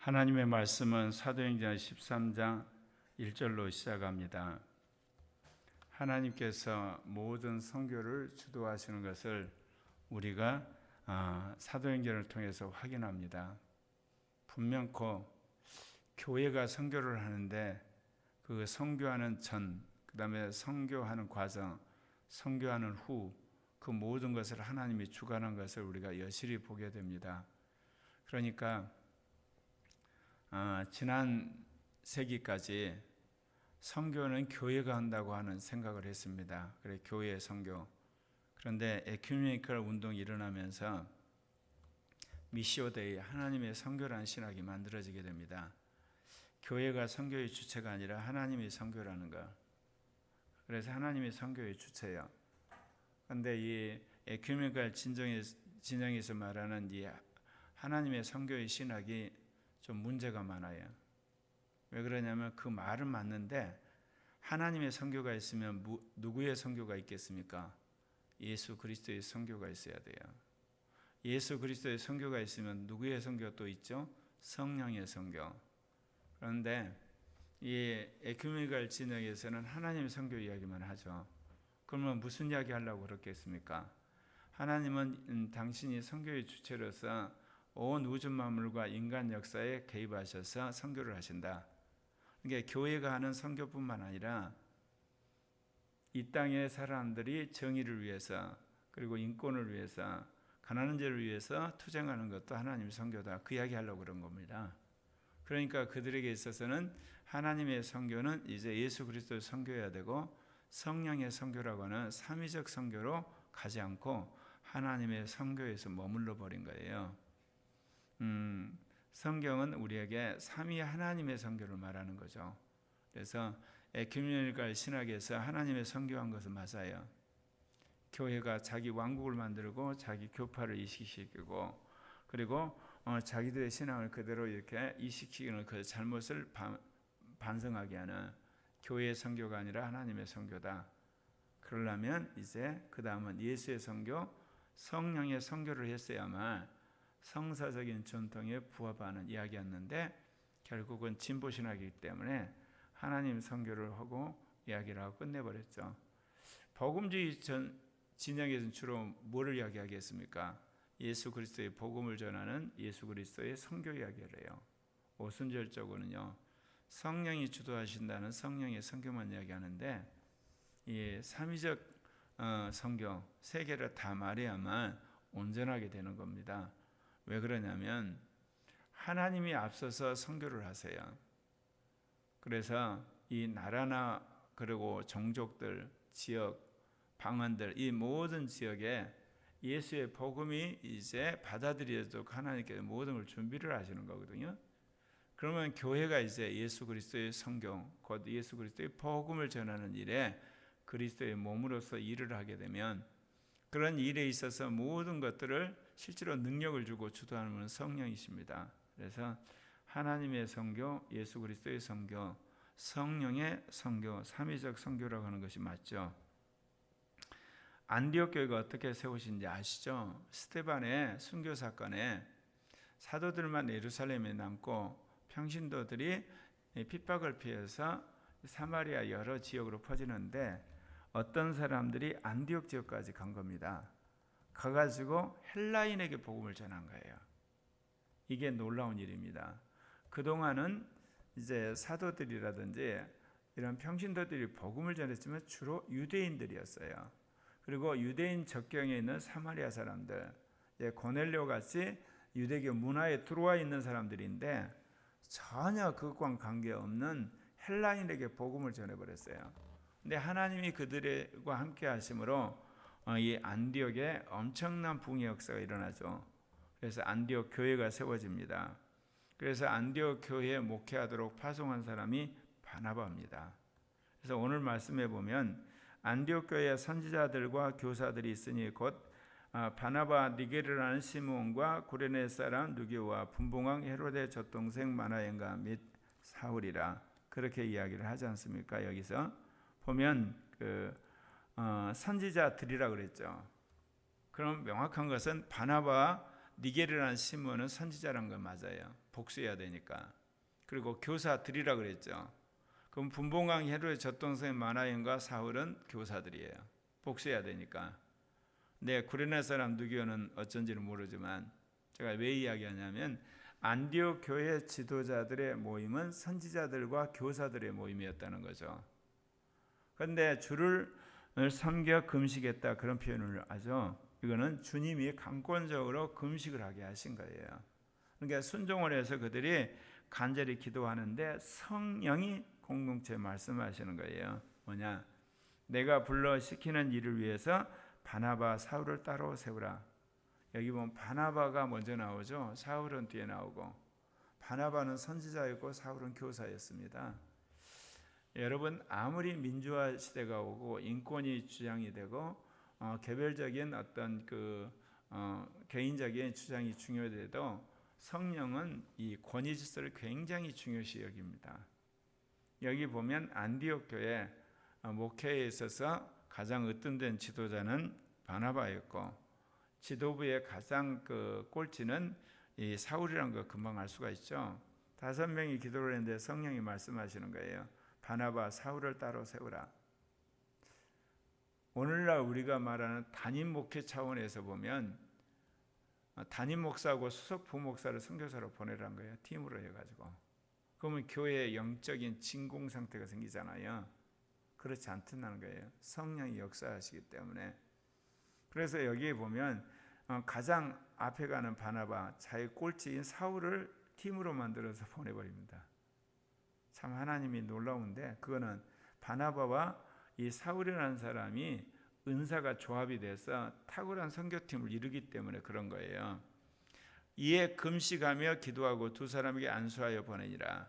하나님의 말씀은 사도행전 13장 1절로 시작합니다. 하나님께서 모든 선교를 주도하시는 것을 우리가 사도행전을 통해서 확인합니다. 분명코 교회가 선교를 하는데 그 선교하는 전, 그 다음에 선교하는 과정, 선교하는 후, 그 모든 것을 하나님이 주관한 것을 우리가 여실히 보게 됩니다. 그러니까 지난 세기까지 선교는 교회가 한다고 하는 생각을 했습니다. 그래, 교회의 선교. 그런데 에큐메니컬 운동이 일어나면서 미시오데이, 하나님의 선교라는 신학이 만들어지게 됩니다. 교회가 선교의 주체가 아니라 하나님이 선교라는 것. 그래서 하나님이 선교의 주체예요. 그런데 이 에큐메니컬 진영에서 말하는 이 하나님의 선교의 신학이 좀 문제가 많아요. 왜 그러냐면 그 말은 맞는데 하나님의 선교가 있으면 누구의 선교가 있겠습니까? 예수 그리스도의 선교가 있어야 돼요. 예수 그리스도의 선교가 있으면 누구의 선교가 또 있죠? 성령의 선교. 그런데 이 에큐메니컬 진영에서는 하나님의 선교 이야기만 하죠. 그러면 무슨 이야기 하려고 그렇겠습니까? 하나님은 당신이 선교의 주체로서 온 우주 만물과 인간 역사에 개입하셔서 선교를 하신다. 그러니까 교회가 하는 선교뿐만 아니라 이 땅의 사람들이 정의를 위해서 그리고 인권을 위해서 가난한 자를 위해서 투쟁하는 것도 하나님의 선교다. 그 이야기 하려고 그런 겁니다. 그러니까 그들에게 있어서는 하나님의 선교는 이제 예수 그리스도의 선교해야 되고 성령의 선교라고 하는 삼위적 선교로 가지 않고 하나님의 선교에서 머물러 버린 거예요. 성경은 우리에게 삼위 하나님의 선교를 말하는 거죠. 그래서 에큐메니컬 신학에서 하나님의 선교한 것은 맞아요. 교회가 자기 왕국을 만들고 자기 교파를 이식시키고 그리고 자기들의 신앙을 그대로 이렇게 이식시키는 그 잘못을 반성하게 하는 교회의 선교가 아니라 하나님의 선교다. 그러려면 이제 그 다음은 예수의 선교, 성령의 선교를 했어야만 성사적인 전통에 부합하는 이야기였는데 결국은 진보신학이기 때문에 하나님 선교를 하고 이야기를 하고 끝내버렸죠. 복음주의 진영에서는 주로 뭐를 이야기하겠습니까? 예수 그리스도의 복음을 전하는 예수 그리스도의 선교 이야기를 해요. 오순절적으로는요. 성령이 주도하신다는 성령의 선교만 이야기하는데 이 삼위적 선교 세 개를 다 말해야만 온전하게 되는 겁니다. 왜 그러냐면 하나님이 앞서서 선교를 하세요. 그래서 이 나라나 그리고 종족들, 지역, 방언들 이 모든 지역에 예수의 복음이 이제 받아들여지도록 하나님께서 모든 걸 준비를 하시는 거거든요. 그러면 교회가 이제 예수 그리스도의 성경, 곧 예수 그리스도의 복음을 전하는 일에 그리스도의 몸으로서 일을 하게 되면 그런 일에 있어서 모든 것들을 실제로 능력을 주고 주도하는 분은 성령이십니다. 그래서 하나님의 선교, 예수 그리스도의 선교, 성령의 선교, 삼위적 선교라고 하는 것이 맞죠. 안디옥 교회가 어떻게 세우신지 아시죠? 스데반의 순교 사건에 사도들만 예루살렘에 남고 평신도들이 핍박을 피해서 사마리아 여러 지역으로 퍼지는데 어떤 사람들이 안디옥 지역까지 간 겁니다. 가가지고 헬라인에게 복음을 전한 거예요. 이게 놀라운 일입니다. 그동안은 이제 사도들이라든지 이런 평신도들이 복음을 전했지만 주로 유대인들이었어요. 그리고 유대인 접경에 있는 사마리아 사람들, 고넬료 같이 유대교 문화에 들어와 있는 사람들인데 전혀 그것과 관계없는 헬라인에게 복음을 전해버렸어요. 근데 하나님이 그들과 함께 하심으로 이 안디옥에 엄청난 붕의 역사가 일어나죠. 그래서 안디옥 교회가 세워집니다. 그래서 안디옥 교회에 목회하도록 파송한 사람이 바나바입니다. 그래서 오늘 말씀해 보면 안디옥 교회에 선지자들과 교사들이 있으니 곧 바나바 니게르라는 시므온과 구레네 사람 누기와 분봉왕 헤로데 젖동생 마나엔가 및 사울이라 그렇게 이야기를 하지 않습니까? 여기서 보면 선지자들이라 그랬죠. 그럼 명확한 것은 바나바와 니게르라는 시몬은 선지자란 건 맞아요. 복수해야 되니까. 그리고 교사들이라 그랬죠. 그럼 분봉왕 헤롯의 젖동생 마나연과 사울은 교사들이에요. 복수해야 되니까. 네, 구레네 사람 누기오는 어쩐지는 모르지만 제가 왜 이야기하냐면 안디옥 교회 지도자들의 모임은 선지자들과 교사들의 모임이었다는 거죠. 그런데 주를 섬겨 금식했다 그런 표현을 하죠. 이거는 주님이 강권적으로 금식을 하게 하신 거예요. 그러니까 순종을 해서 그들이 간절히 기도하는데 성령이 공동체에 말씀하시는 거예요. 뭐냐? 내가 불러 시키는 일을 위해서 바나바 사울을 따로 세우라. 여기 보면 바나바가 먼저 나오죠. 사울은 뒤에 나오고, 바나바는 선지자였고 사울은 교사였습니다. 여러분, 아무리 민주화 시대가 오고 인권이 주장이 되고 개별적인 어떤 개인적인 주장이 중요해도 성령은 이 권위 질서를 굉장히 중요시 여깁니다. 여기 보면 안디옥 교회 목회에 있어서 가장 으뜸된 지도자는 바나바였고, 지도부의 가장 꼴찌는 이 사울이라는 거 금방 알 수가 있죠. 5명이 기도를 했는데 성령이 말씀하시는 거예요. 바나바 사울을 따로 세우라. 오늘날 우리가 말하는 단임 목회 차원에서 보면 단임 목사하고 수석 부목사를 선교사로 보내라는 거예요. 팀으로 해가지고. 그러면 교회에 영적인 진공 상태가 생기잖아요. 그렇지 않다는 거예요. 성령이 역사하시기 때문에. 그래서 여기에 보면 가장 앞에 가는 바나바, 자기 꼴찌인 사울을 팀으로 만들어서 보내버립니다. 참 하나님이 놀라운데, 그거는 바나바와 이 사울이라는 사람이 은사가 조합이 돼서 탁월한 선교팀을 이루기 때문에 그런 거예요. 이에 금식하며 기도하고 두 사람에게 안수하여 보내니라.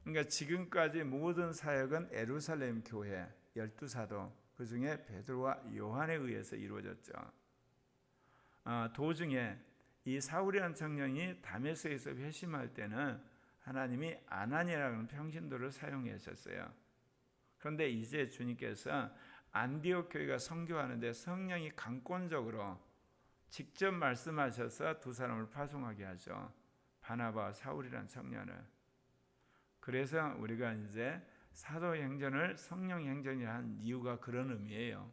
그러니까 지금까지 모든 사역은 예루살렘 교회 12사도, 그 중에 베드로와 요한에 의해서 이루어졌죠. 도중에 이 사울이라는 청년이 다메섹에서 회심할 때는 하나님이 아나니아라는 평신도를 사용하셨어요. 그런데 이제 주님께서 안디옥 교회가 선교하는데 성령이 강권적으로 직접 말씀하셔서 두 사람을 파송하게 하죠. 바나바와 사울이라는 청년을. 그래서 우리가 이제 사도행전을 성령행전이라 한 이유가 그런 의미예요.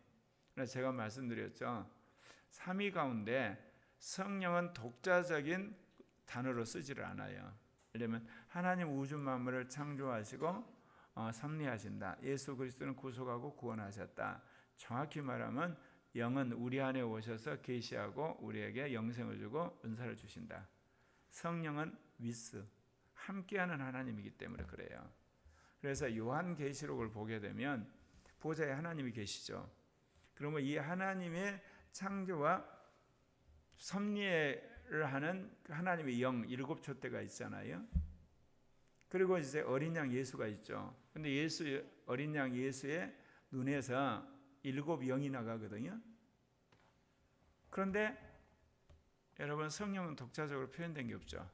그래서 제가 말씀드렸죠. 삼위 가운데 성령은 독자적인 단어로 쓰지를 않아요. 왜냐하면 하나님 우주 만물을 창조하시고 섭리하신다. 예수 그리스도는 구속하고 구원하셨다. 정확히 말하면 영은 우리 안에 오셔서 계시하고 우리에게 영생을 주고 은사를 주신다. 성령은 위스, 함께하는 하나님이기 때문에 그래요. 그래서 요한계시록을 보게 되면 보좌에 하나님이 계시죠. 그러면 이 하나님의 창조와 섭리를 하는 하나님의 영 7촛대가 있잖아요. 그리고 이제 어린 양 예수가 있죠. 근데 어린 양 예수의 눈에서 7영이 나가거든요. 그런데 여러분, 성령은 독자적으로 표현된 게 없죠.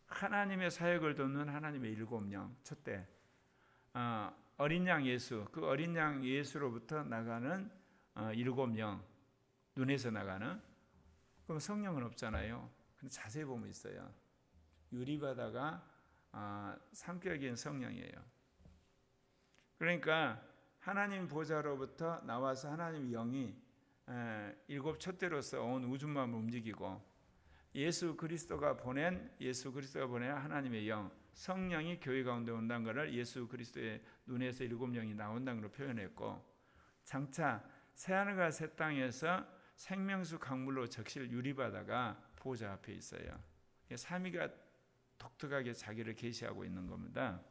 하나님의 사역을 돕는 하나님의 7영 촛대, 어린 양 예수, 그 어린 양 예수로부터 나가는 7영, 눈에서 나가는. 그럼 성령은 없잖아요. 근데 자세히 보면 있어요. 유리바다가 삼격인 성령이에요. 그러니까 하나님 보좌로부터 나와서 하나님 영이 7 촛대로서 온 우주만을 움직이고, 예수 그리스도가 보낸 하나님의 영, 성령이 교회 가운데 온다는 것을 예수 그리스도의 눈에서 7영이 나온다는 걸 표현했고, 장차 새하늘과 새 땅에서 생명수 강물로 적실 유리바다가 보좌 앞에 있어요. 삼위가 독특하게 자기를 계시하고 있는 겁니다.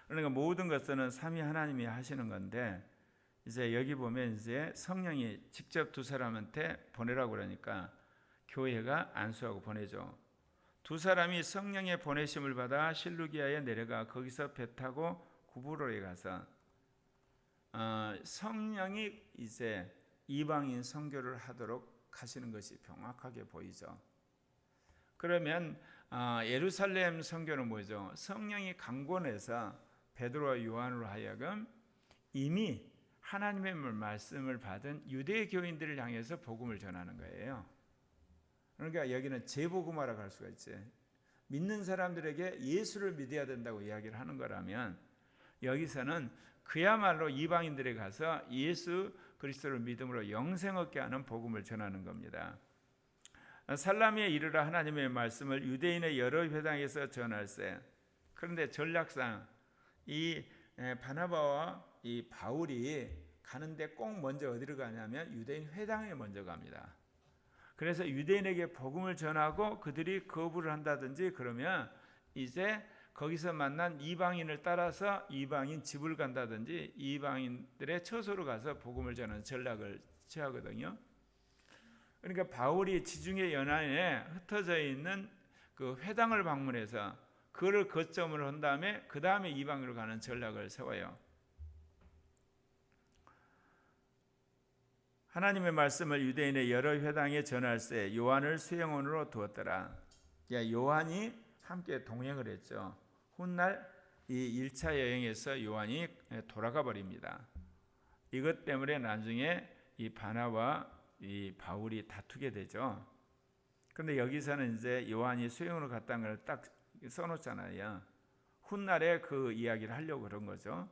그러니까 모든 것은 삼위 하나님이 하시는 건데, 이제 여기 보면 이제 성령이 직접 두 사람한테 보내라고 그러니까 교회가 안수하고 보내죠. 두 사람이 성령의 보내심을 받아 실루기아에 내려가 거기서 배 타고 구브로에 가서 성령이 이제 이방인 선교를 하도록 하시는 것이 명확하게 보이죠. 그러면 예루살렘 선교는 뭐죠? 성령이 강권해서 베드로와 요한으로 하여금 이미 하나님의 말씀을 받은 유대 교인들을 향해서 복음을 전하는 거예요. 그러니까 여기는 재복음화라고 할 수가 있지. 믿는 사람들에게 예수를 믿어야 된다고 이야기를 하는 거라면 여기서는 그야말로 이방인들에 가서 예수 그리스도를 믿음으로 영생 얻게 하는 복음을 전하는 겁니다. 살라미에 이르러 하나님의 말씀을 유대인의 여러 회당에서 전할세. 그런데 전략상 이 바나바와 이 바울이 가는데 꼭 먼저 어디로 가냐면 유대인 회당에 먼저 갑니다. 그래서 유대인에게 복음을 전하고 그들이 거부를 한다든지 그러면 이제 거기서 만난 이방인을 따라서 이방인 집을 간다든지 이방인들의 처소로 가서 복음을 전하는 전략을 취하거든요. 그러니까 바울이 지중해 연안에 흩어져 있는 그 회당을 방문해서 그를 거점으로 한 다음에 그 다음에 이방으로 가는 전략을 세워요. 하나님의 말씀을 유대인의 여러 회당에 전할세 요한을 수행원으로 두었더라. 요한이 함께 동행을 했죠. 훗날 이 1차 여행에서 요한이 돌아가 버립니다. 이것 때문에 나중에 이 바나와 이 바울이 다투게 되죠. 그런데 여기서는 이제 요한이 수행으로 갔다는 걸 딱 써놓잖아요. 훗날에 그 이야기를 하려고 그런 거죠.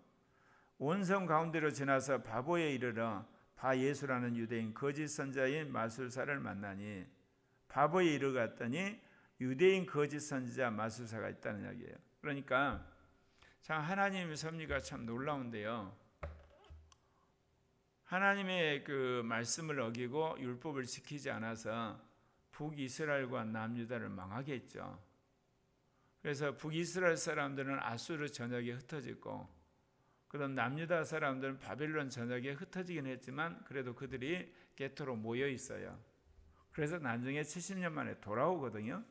온성 가운데로 지나서 바보에 이르러 바 예수라는 유대인 거짓 선자인 마술사를 만나니 바보에 이르렀더니 유대인 거짓 선지자 마술사가 있다는 이야기예요. 그러니까 참 하나님의 섭리가 참 놀라운데요. 하나님의 그 말씀을 어기고 율법을 지키지 않아서 북이스라엘과 남유다를 망하게 했죠. 그래서 북이스라엘 사람들은 아수르 전역에 흩어지고 그런 남유다 사람들은 바벨론 전역에 흩어지긴 했지만 그래도 그들이 게토로 모여 있어요. 그래서 나중에 70년 만에 돌아오거든요.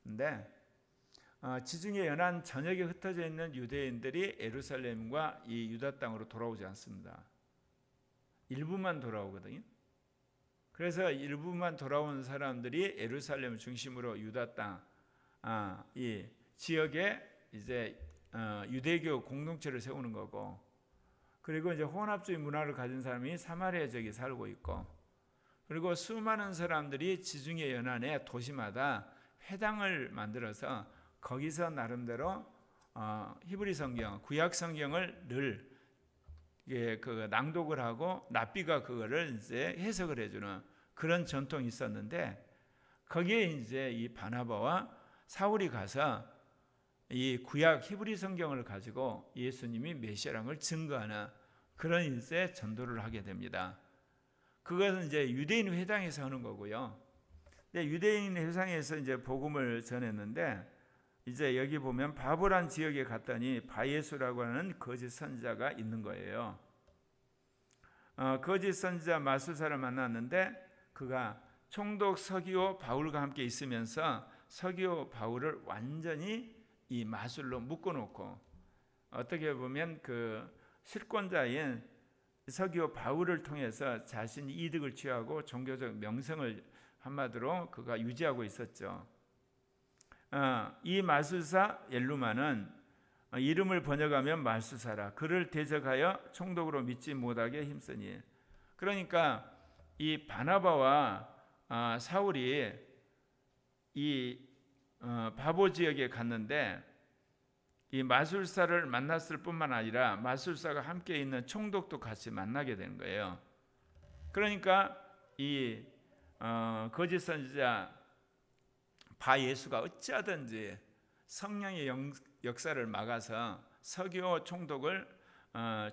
근데 지중해 연안 전역에 흩어져 있는 유대인들이 예루살렘과 이 유다 땅으로 돌아오지 않습니다. 일부만 돌아오거든요. 그래서 일부만 돌아온 사람들이 예루살렘 중심으로 유다 땅, 이 지역에 이제 유대교 공동체를 세우는 거고, 그리고 이제 혼합주의 문화를 가진 사람이 사마리아 지역에 살고 있고, 그리고 수많은 사람들이 지중해 연안의 도시마다 회당을 만들어서 거기서 나름대로 히브리 성경, 구약 성경을 늘 그 낭독을 하고 랍비가 그거를 이제 해석을 해주는 그런 전통이 있었는데 거기에 이제 이 바나바와 사울이 가서 이 구약 히브리 성경을 가지고 예수님이 메시아라는 걸 증거하는 그런 이제 전도를 하게 됩니다. 그것은 이제 유대인 회당에서 하는 거고요. 근데 유대인 회당에서 이제 복음을 전했는데 이제 여기 보면 바보란 지역에 갔더니 바예수라고 하는 거짓 선지자가 있는 거예요. 거짓 선지자 마술사를 만났는데 그가 총독 서기오 바울과 함께 있으면서 서기오 바울을 완전히 이 마술로 묶어놓고 어떻게 보면 그 실권자인 서기오 바울을 통해서 자신이 이득을 취하고 종교적 명성을 한마디로 그가 유지하고 있었죠. 이 마술사 엘루마는 이름을 번역하면 마술사라 그를 대적하여 총독으로 믿지 못하게 힘쓰니. 그러니까 이 바나바와 사울이 이 바보 지역에 갔는데 이 마술사를 만났을 뿐만 아니라 마술사가 함께 있는 총독도 같이 만나게 되는 거예요. 그러니까 이 거짓 선지자 바 예수가 어찌하든지 성령의 역사를 막아서 서기오 총독을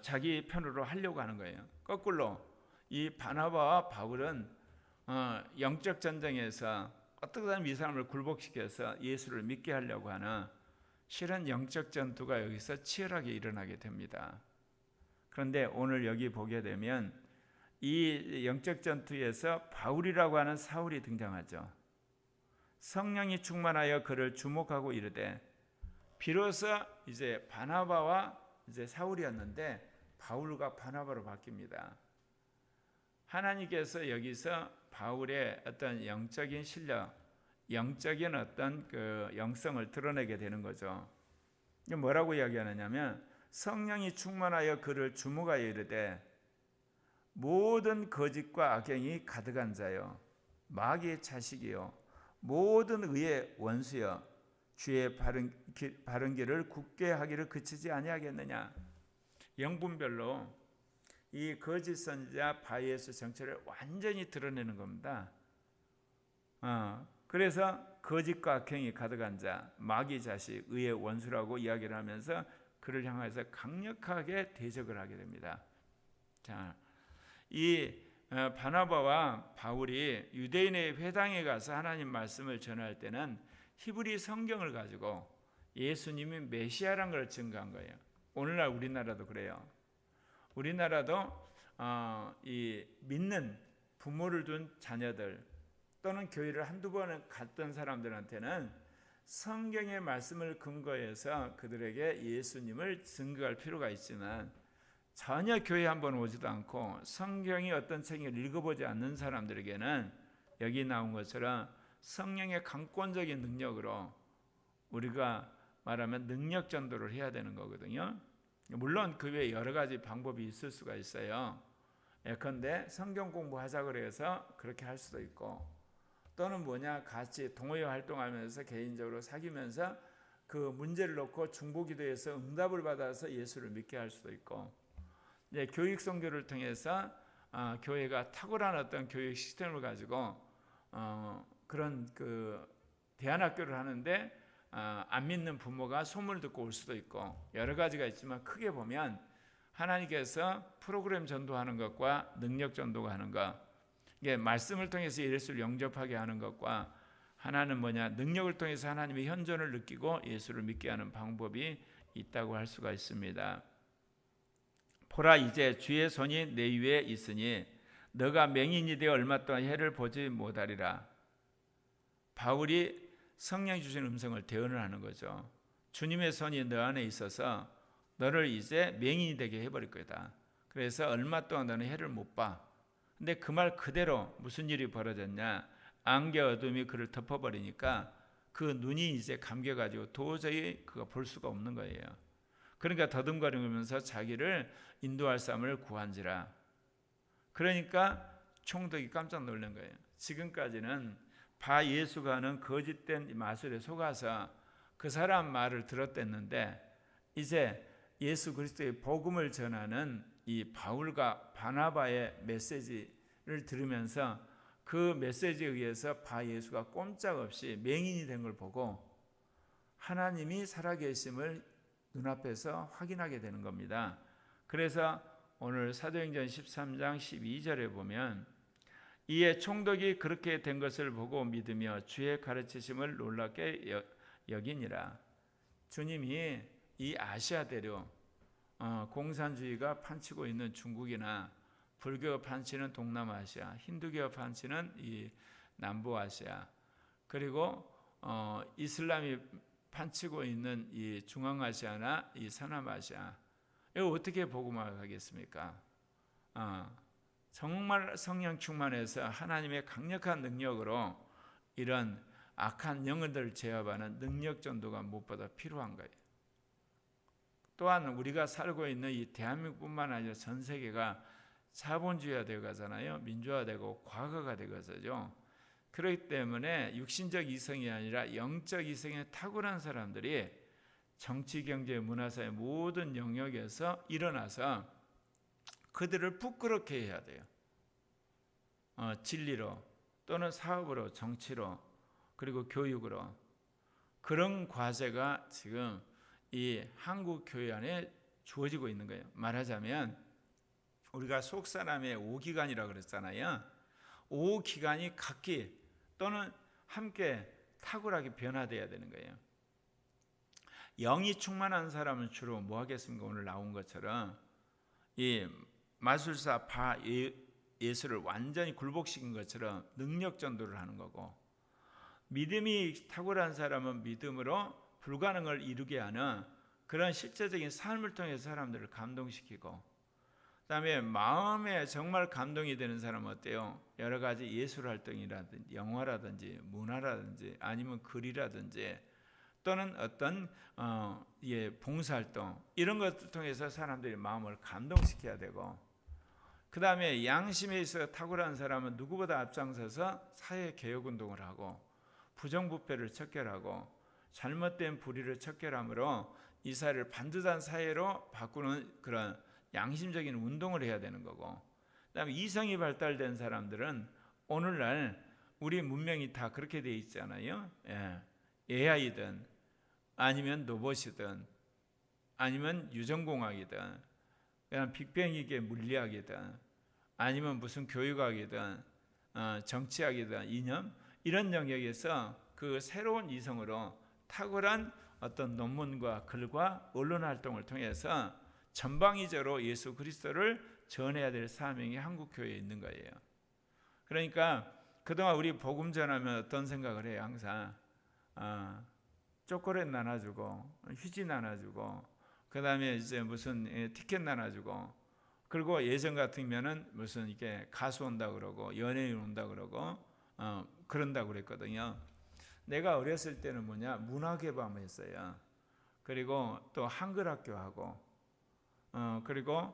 자기 편으로 하려고 하는 거예요. 거꾸로 이 바나바와 바울은 영적 전쟁에서 어떻게 하면 이 사람을 굴복시켜서 예수를 믿게 하려고 하는 실은 영적 전투가 여기서 치열하게 일어나게 됩니다. 그런데 오늘 여기 보게 되면 이 영적 전투에서 바울이라고 하는 사울이 등장하죠. 성령이 충만하여 그를 주목하고 이르되 비로소 이제 바나바와 이제 사울이었는데 바울과 바나바로 바뀝니다. 하나님께서 여기서 바울의 어떤 영적인 실력, 영적인 어떤 그 영성을 드러내게 되는 거죠. 이게 뭐라고 이야기하느냐면 성령이 충만하여 그를 주목하여 이르되 모든 거짓과 악행이 가득한 자요 마귀의 자식이요 모든 의의 원수여 주의 바른 길을 굳게 하기를 그치지 아니하겠느냐. 영분별로 이 거짓 선지자 바예수 정체를 완전히 드러내는 겁니다. 그래서 거짓과 악행이 가득한 자, 마귀 자식, 의의 원수라고 이야기를 하면서 그를 향해서 강력하게 대적을 하게 됩니다. 자, 이 바나바와 바울이 유대인의 회당에 가서 하나님 말씀을 전할 때는 히브리 성경을 가지고 예수님이 메시아란 걸 증거한 거예요. 오늘날 우리나라도 그래요. 우리나라도 이 믿는 부모를 둔 자녀들 또는 교회를 한두 번은 갔던 사람들한테는 성경의 말씀을 근거해서 그들에게 예수님을 증거할 필요가 있지만 전혀 교회 한번 오지도 않고 성경이 어떤 책을 읽어보지 않는 사람들에게는 여기 나온 것처럼 성령의 강권적인 능력으로 우리가 말하면 능력 전도를 해야 되는 거거든요. 물론 그 외에 여러 가지 방법이 있을 수가 있어요. 예컨대 성경 공부하자 그래서 그렇게 할 수도 있고, 또는 같이 동호회 활동하면서 개인적으로 사귀면서 그 문제를 놓고 중보기도에서 응답을 받아서 예수를 믿게 할 수도 있고, 교육 선교를 통해서 교회가 탁월한 어떤 교육 시스템을 가지고 그런 그 대안학교를 하는데 안 믿는 부모가 소문을 듣고 올 수도 있고, 여러 가지가 있지만 크게 보면 하나님께서 프로그램 전도하는 것과 능력 전도가 하는 것, 이게 말씀을 통해서 예수를 영접하게 하는 것과 하나는 능력을 통해서 하나님의 현존을 느끼고 예수를 믿게 하는 방법이 있다고 할 수가 있습니다. 보라, 이제 주의 손이 내 위에 있으니 너가 맹인이 되어 얼마 동안 해를 보지 못하리라. 바울이 성령이 주신 음성을 대언을 하는 거죠. 주님의 손이 너 안에 있어서 너를 이제 맹인이 되게 해버릴 거다. 그래서 얼마 동안 너는 해를 못 봐. 근데 그 말 그대로 무슨 일이 벌어졌냐? 안개 어둠이 그를 덮어버리니까 그 눈이 이제 감겨가지고 도저히 그가 볼 수가 없는 거예요. 그러니까 더듬거리면서 자기를 인도할 사람을 구한지라. 그러니까 총독이 깜짝 놀란 거예요. 지금까지는 바 예수가 하는 거짓된 마술에 속아서 그 사람 말을 들었댔는데, 이제 예수 그리스도의 복음을 전하는 이 바울과 바나바의 메시지를 들으면서 그 메시지에 의해서 바 예수가 꼼짝없이 맹인이 된 걸 보고 하나님이 살아계심을 눈앞에서 확인하게 되는 겁니다. 그래서 오늘 사도행전 13장 12절에 보면 이에 총독이 그렇게 된 것을 보고 믿으며 주의 가르치심을 놀랍게 여기니라. 주님이 이 아시아 대륙, 공산주의가 판치고 있는 중국이나 불교가 판치는 동남아시아, 힌두교가 판치는 이 남부아시아, 그리고 이슬람이 판치고 있는 이 중앙아시아나 이 서남아시아, 이거 어떻게 복음화를 하겠습니까? 정말 성령 충만해서 하나님의 강력한 능력으로 이런 악한 영혼들을 제압하는 능력 전도가 무엇보다 필요한 거예요. 또한 우리가 살고 있는 이 대한민국뿐만 아니라 전 세계가 자본주의화 되어 가잖아요. 민주화되고 과거가 되어가죠. 그렇기 때문에 육신적 이성이 아니라 영적 이성에 탁월한 사람들이 정치, 경제, 문화사의 모든 영역에서 일어나서 그들을 부끄럽게 해야 돼요. 진리로 또는 사업으로, 정치로, 그리고 교육으로. 그런 과제가 지금 이 한국 교회 안에 주어지고 있는 거예요. 말하자면 우리가 속사람의 5기관이라고 그랬잖아요. 5기관이 각기 또는 함께 탁월하게 변화되어야 되는 거예요. 영이 충만한 사람은 주로 뭐 하겠습니까? 오늘 나온 것처럼 이 마술사 바 예수를 완전히 굴복시킨 것처럼 능력 전도를 하는 거고, 믿음이 탁월한 사람은 믿음으로 불가능을 이루게 하는 그런 실제적인 삶을 통해서 사람들을 감동시키고, 그다음에 마음에 정말 감동이 되는 사람은 어때요? 여러 가지 예술 활동이라든지 영화라든지 문화라든지 아니면 글이라든지 또는 어떤 봉사활동, 이런 것을 통해서 사람들이 마음을 감동시켜야 되고, 그 다음에 양심에 있어 탁월한 사람은 누구보다 앞장서서 사회 개혁운동을 하고, 부정부패를 척결하고 잘못된 불의를 척결함으로 이 사회를 반듯한 사회로 바꾸는 그런 양심적인 운동을 해야 되는 거고, 그다음에 이성이 발달된 사람들은 오늘날 우리 문명이 다 그렇게 돼 있잖아요. AI든 아니면 로봇이든 아니면 유전공학이든 그냥 빅뱅이계 물리학이든 아니면 무슨 교육학이든 정치학이든 이념 이런 영역에서 그 새로운 이성으로 탁월한 어떤 논문과 글과 언론 활동을 통해서 전방위적으로 예수 그리스도를 전해야 될 사명이 한국 교회에 있는 거예요. 그러니까 그동안 우리 복음 전하면 어떤 생각을 해요? 항상 초콜릿 나눠주고 휴지 나눠주고 그 다음에 이제 무슨 티켓 나눠주고, 그리고 예전 같으면은 무슨 이게 가수 온다 그러고 연예인 온다 그러고 그런다고 그랬거든요. 내가 어렸을 때는 문화개방 했어요. 그리고 또 한글학교 하고 그리고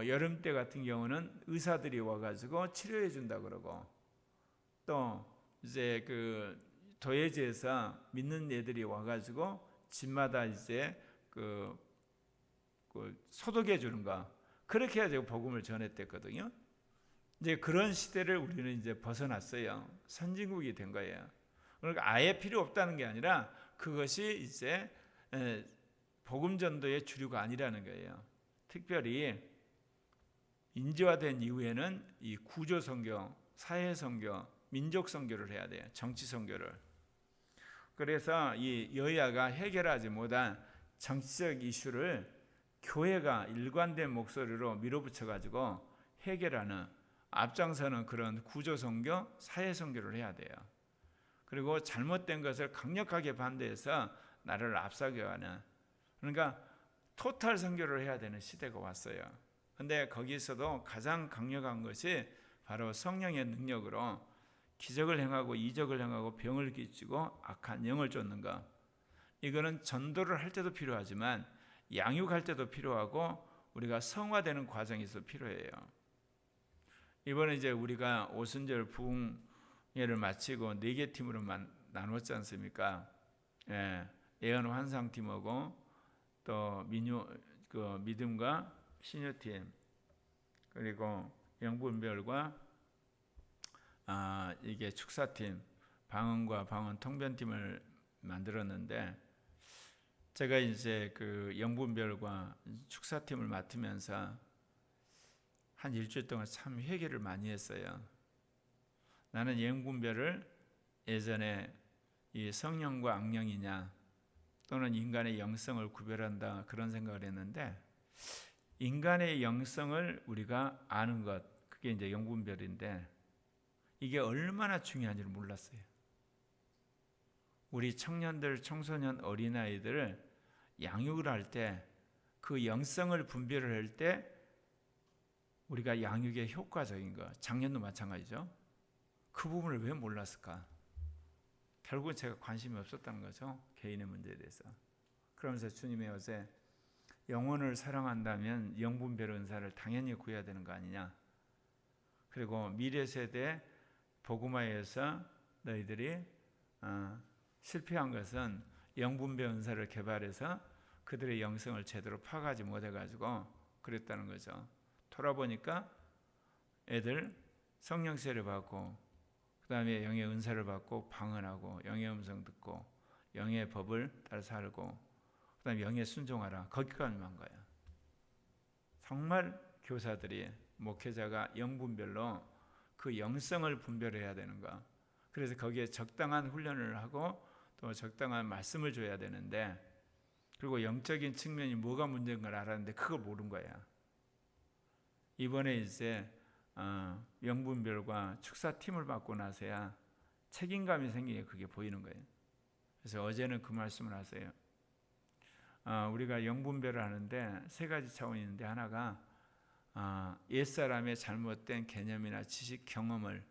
여름 때 같은 경우는 의사들이 와가지고 치료해 준다 그러고, 또 이제 그 도예지에서 믿는 애들이 와가지고 집마다 이제 그 소독해 주는 거, 그렇게 해가지고 복음을 전했댔거든요. 이제 그런 시대를 우리는 이제 벗어났어요. 선진국이 된 거예요. 그러니까 아예 필요 없다는 게 아니라 그것이 이제 복음 전도의 주류가 아니라는 거예요. 특별히 인지화된 이후에는 이 구조 선교, 사회 선교, 민족 선교를 해야 돼요. 정치 선교를. 그래서 이 여야가 해결하지 못한 정치적 이슈를 교회가 일관된 목소리로 밀어붙여 가지고 해결하는, 앞장서는 그런 구조 선교, 사회 선교를 해야 돼요. 그리고 잘못된 것을 강력하게 반대해서 나라를 앞서가는, 그러니까 토탈 선교를 해야 되는 시대가 왔어요. 근데 거기서도 가장 강력한 것이 바로 성령의 능력으로 기적을 행하고 이적을 행하고 병을 끼치고 악한 영을 쫓는 것. 이거는 전도를 할 때도 필요하지만 양육할 때도 필요하고 우리가 성화되는 과정에서 필요해요. 이번에 이제 우리가 오순절 부흥회를 마치고 4개 팀으로 나눴지 않습니까? 예언 환상팀하고 또 믿음과 신유팀, 그리고 영분별과 이게 축사팀, 방언과 방언 통변팀을 만들었는데, 제가 이제 그 영분별과 축사팀을 맡으면서 한 일주일 동안 참 회개를 많이 했어요. 나는 영분별을 예전에 이 성령과 악령이냐 또는 인간의 영성을 구별한다 그런 생각을 했는데, 인간의 영성을 우리가 아는 것, 그게 이제 영분별인데 이게 얼마나 중요한지를 몰랐어요. 우리 청년들, 청소년, 어린아이들을 양육을 할 때 그 영성을 분별을 할 때 우리가 양육에 효과적인 것, 작년도 마찬가지죠. 그 부분을 왜 몰랐을까? 결국은 제가 관심이 없었다는 거죠. 개인의 문제에 대해서. 그러면서 주님의 어제 영혼을 사랑한다면 영분별 은사를 당연히 구해야 되는 거 아니냐. 그리고 미래 세대 복음화에서 너희들이 실패한 것은 영분별 은사를 개발해서 그들의 영성을 제대로 파악하지 못해가지고 그랬다는 거죠. 돌아보니까 애들 성령 세례 받고 그 다음에 영의 은사를 받고 방언하고 영의 음성 듣고 영의 법을 따라 살고 그 다음에 영의 순종하라, 거기까지만 거야. 정말 교사들이, 목회자가 영분별로 그 영성을 분별해야 되는 거. 그래서 거기에 적당한 훈련을 하고 또 적당한 말씀을 줘야 되는데, 그리고 영적인 측면이 뭐가 문제인 걸 알았는데 그걸 모른 거야. 이번에 이제 영분별과 축사팀을 받고 나서야 책임감이 생기게 그게 보이는 거예요. 그래서 어제는 그 말씀을 하세요. 우리가 영분별을 하는데 3가지 차원이 있는데, 하나가 옛사람의 잘못된 개념이나 지식, 경험을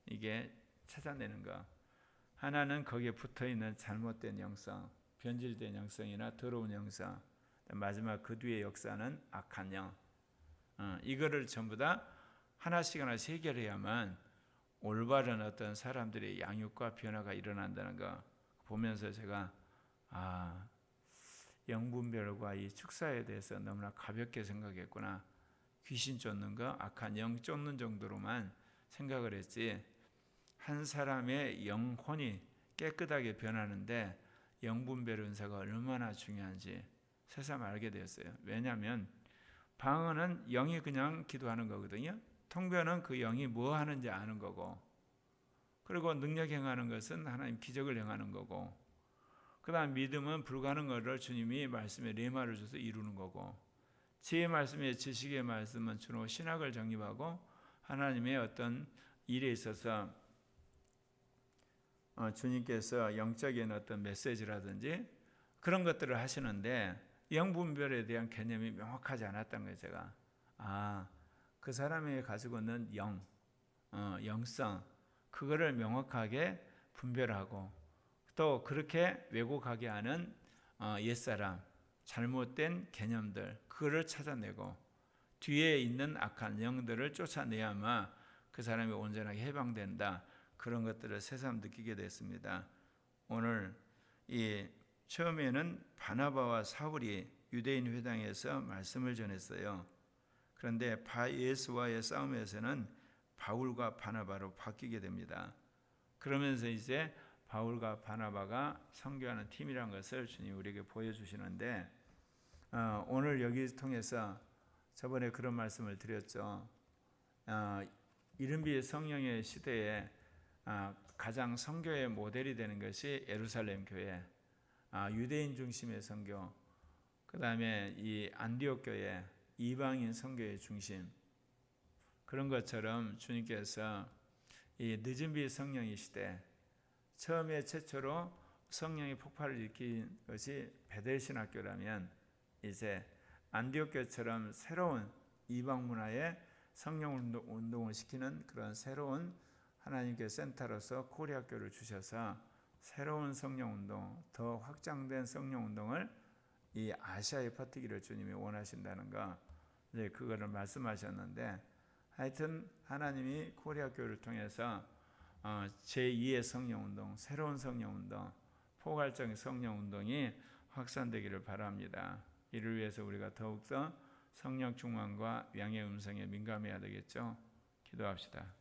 이게 찾아내는 거. 하나는 거기에 붙어있는 잘못된 영성, 변질된 영성이나 더러운 영성. 마지막 그 뒤의 역사는 악한 영. 이거를 전부 다 하나씩 해결해야만 올바른 어떤 사람들의 양육과 변화가 일어난다는 거 보면서 제가 영분별과 이 축사에 대해서 너무나 가볍게 생각했구나. 귀신 쫓는 거, 악한 영 쫓는 정도로만 생각을 했지, 한 사람의 영혼이 깨끗하게 변하는데 영분별 은사가 얼마나 중요한지 새삼 알게 되었어요. 왜냐하면 방언은 영이 그냥 기도하는 거거든요. 통변은 그 영이 뭐 하는지 아는 거고, 그리고 능력 행하는 것은 하나님 기적을 행하는 거고, 그 다음 믿음은 불가능한 주님이 말씀에 레마를 줘서 이루는 거고, 지혜의 말씀에 지식의 말씀은 주로 신학을 정립하고 하나님의 어떤 일에 있어서 주님께서 영적인 어떤 메시지라든지 그런 것들을 하시는데 영분별에 대한 개념이 명확하지 않았던 거예요. 제가 그 사람이 가지고 있는 영성, 그거를 명확하게 분별하고 또 그렇게 왜곡하게 하는 옛사람, 잘못된 개념들, 그거를 찾아내고 뒤에 있는 악한 영들을 쫓아내야만 그 사람이 온전하게 해방된다. 그런 것들을 새삼 느끼게 됐습니다. 오늘 처음에는 바나바와 사울이 유대인 회당에서 말씀을 전했어요. 그런데 바예수와의 싸움에서는 바울과 바나바로 바뀌게 됩니다. 그러면서 이제 바울과 바나바가 선교하는 팀이라는 것을 주님 우리에게 보여주시는데, 오늘 여기 통해서 저번에 그런 말씀을 드렸죠. 이른비 성령의 시대에 가장 선교의 모델이 되는 것이 예루살렘 교회, 유대인 중심의 선교, 그 다음에 이 안디옥 교회, 이방인 선교의 중심, 그런 것처럼 주님께서 이 늦은비 성령의 시대, 처음에 최초로 성령의 폭발을 일으킨 것이 베델 신학교라면 이제 안디옥 교회처럼 새로운 이방 문화에 성령 운동을 시키는 그런 새로운 하나님께 센터로서 코리아 교회를 주셔서 새로운 성령 운동, 더 확장된 성령 운동을 이 아시아에 퍼뜨기를 주님이 원하신다는 거, 이제 그거를 말씀하셨는데, 하여튼 하나님이 코리아 교회를 통해서 제2의 성령운동, 새로운 성령운동, 포괄적인 성령운동이 확산되기를 바랍니다. 이를 위해서 우리가 더욱더 성령 충만과 양의 음성에 민감해야 되겠죠. 기도합시다.